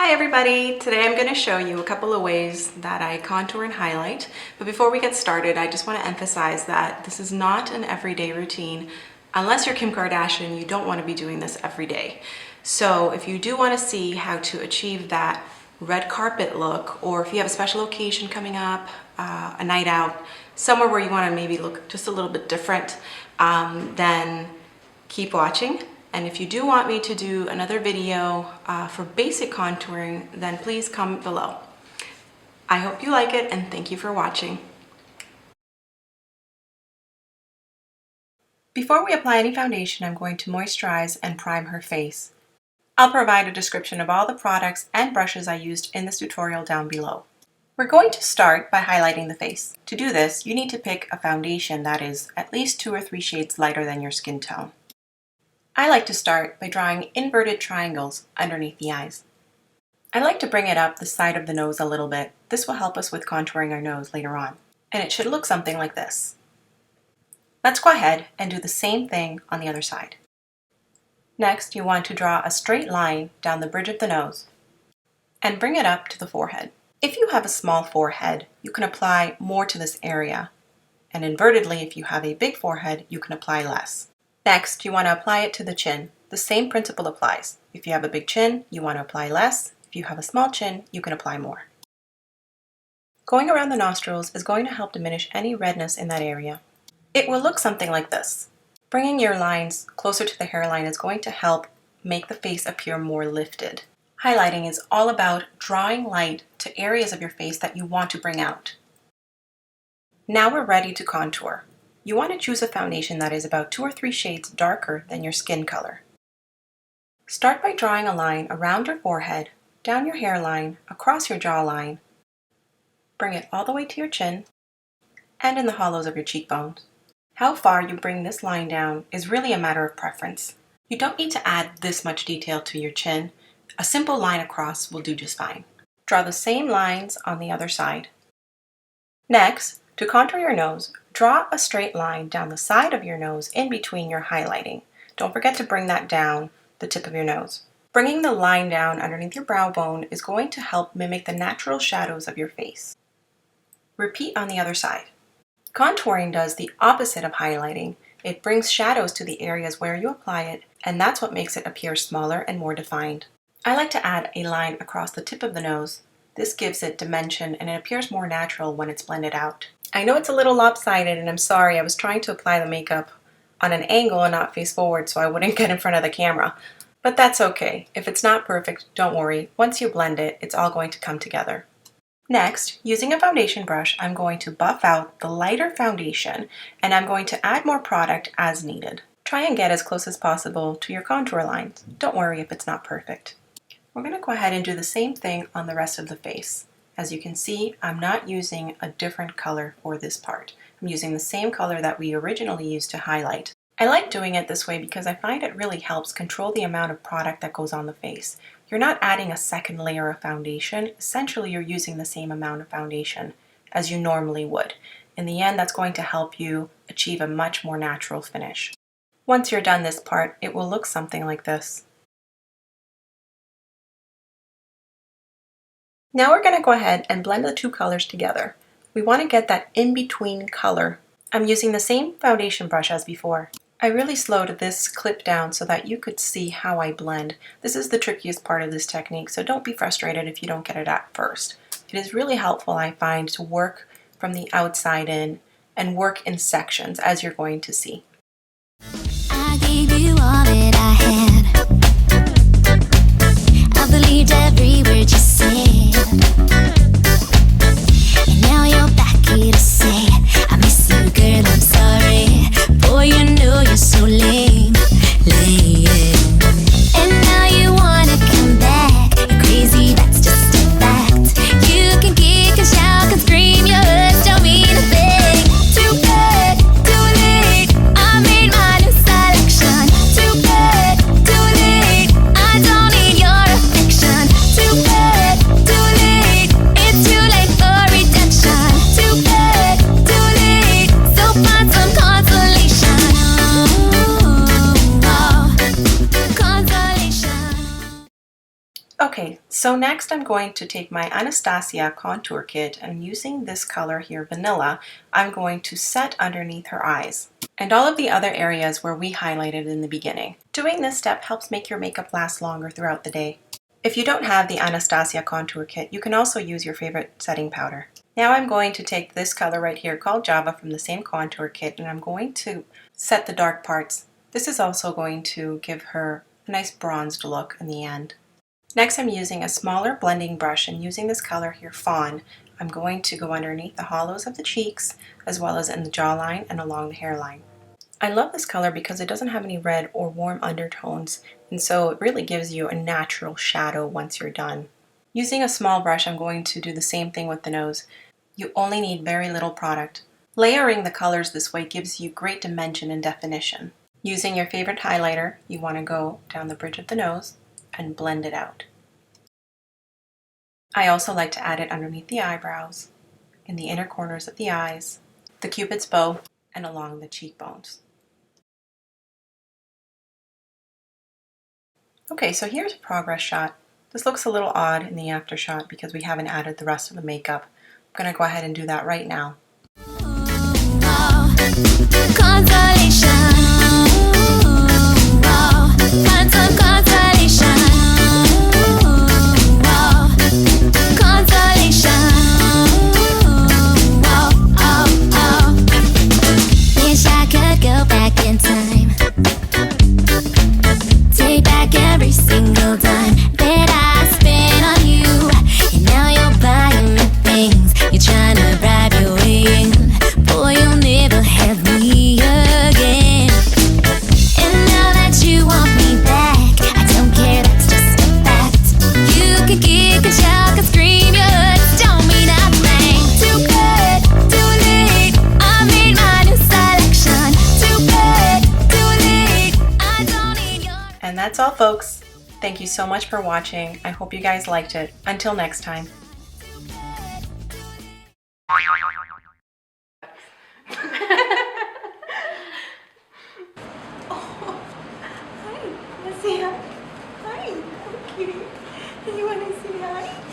Hi everybody! Today I'm going to show you a couple of ways that I contour and highlight. But before we get started, I just want to emphasize that this is not an everyday routine. Unless you're Kim Kardashian, you don't want to be doing this every day. So if you do want to see how to achieve that red carpet look, or if you have a special occasion coming up, a night out, somewhere where you want to maybe look just a little bit different, then keep watching. And if you do want me to do another video for basic contouring, then please comment below. I hope you like it and thank you for watching. Before we apply any foundation, I'm going to moisturize and prime her face. I'll provide a description of all the products and brushes I used in this tutorial down below. We're going to start by highlighting the face. To do this, you need to pick a foundation that is at least 2 or 3 shades lighter than your skin tone. I like to start by drawing inverted triangles underneath the eyes. I like to bring it up the side of the nose a little bit. This will help us with contouring our nose later on. And it should look something like this. Let's go ahead and do the same thing on the other side. Next, you want to draw a straight line down the bridge of the nose and bring it up to the forehead. If you have a small forehead, you can apply more to this area. And invertedly, if you have a big forehead, you can apply less. Next, you want to apply it to the chin. The same principle applies. If you have a big chin, you want to apply less. If you have a small chin, you can apply more. Going around the nostrils is going to help diminish any redness in that area. It will look something like this. Bringing your lines closer to the hairline is going to help make the face appear more lifted. Highlighting is all about drawing light to areas of your face that you want to bring out. Now we're ready to contour. You want to choose a foundation that is about 2 or 3 shades darker than your skin color. Start by drawing a line around your forehead, down your hairline, across your jawline. Bring it all the way to your chin and in the hollows of your cheekbones. How far you bring this line down is really a matter of preference. You don't need to add this much detail to your chin. A simple line across will do just fine. Draw the same lines on the other side. Next, to contour your nose, draw a straight line down the side of your nose in between your highlighting. Don't forget to bring that down the tip of your nose. Bringing the line down underneath your brow bone is going to help mimic the natural shadows of your face. Repeat on the other side. Contouring does the opposite of highlighting. It brings shadows to the areas where you apply it, and that's what makes it appear smaller and more defined. I like to add a line across the tip of the nose. This gives it dimension and it appears more natural when it's blended out. I know it's a little lopsided and I'm sorry, I was trying to apply the makeup on an angle and not face forward so I wouldn't get in front of the camera. But that's okay. If it's not perfect, don't worry. Once you blend it, it's all going to come together. Next, using a foundation brush, I'm going to buff out the lighter foundation and I'm going to add more product as needed. Try and get as close as possible to your contour lines. Don't worry if it's not perfect. We're going to go ahead and do the same thing on the rest of the face. As you can see, I'm not using a different color for this part. I'm using the same color that we originally used to highlight. I like doing it this way because I find it really helps control the amount of product that goes on the face. You're not adding a second layer of foundation. Essentially, you're using the same amount of foundation as you normally would. In the end, that's going to help you achieve a much more natural finish. Once you're done this part, it will look something like this. Now we're going to go ahead and blend the 2 colors together. We want to get that in-between color. I'm using the same foundation brush as before. I really slowed this clip down so that you could see how I blend. This is the trickiest part of this technique, so don't be frustrated if you don't get it at first. It is really helpful, I find, to work from the outside in and work in sections, as you're going to see. I gave you all that I had. I believed every word you said. And now you're back here to say I miss you, girl, I'm sorry. Boy, you know you're so lame, lame. And now you wanna come back. You're crazy, that's just a fact. You can kick and shout and scream, your words don't mean a thing. Too bad, too late, I made my new selection. Too bad, too late, I don't need your affection. Too bad, Okay, so next I'm going to take my Anastasia contour kit, and using this color here, Vanilla, I'm going to set underneath her eyes and all of the other areas where we highlighted in the beginning. Doing this step helps make your makeup last longer throughout the day. If you don't have the Anastasia contour kit, you can also use your favorite setting powder. Now I'm going to take this color right here called Java from the same contour kit, and I'm going to set the dark parts. This is also going to give her a nice bronzed look in the end. Next, I'm using a smaller blending brush, and using this color here, Fawn, I'm going to go underneath the hollows of the cheeks as well as in the jawline and along the hairline. I love this color because it doesn't have any red or warm undertones, and so it really gives you a natural shadow once you're done. Using a small brush, I'm going to do the same thing with the nose. You only need very little product. Layering the colors this way gives you great dimension and definition. Using your favorite highlighter, you want to go down the bridge of the nose and blend it out. I also like to add it underneath the eyebrows, in the inner corners of the eyes, the cupid's bow, and along the cheekbones. Okay, so here's a progress shot. This looks a little odd in the after shot because we haven't added the rest of the makeup. I'm going to go ahead and do that right now. And that's all, folks. Thank you so much for watching. I hope you guys liked it. Until next time. Oh, hi. Wanna say hi? Hi, kitty. You wanna say hi?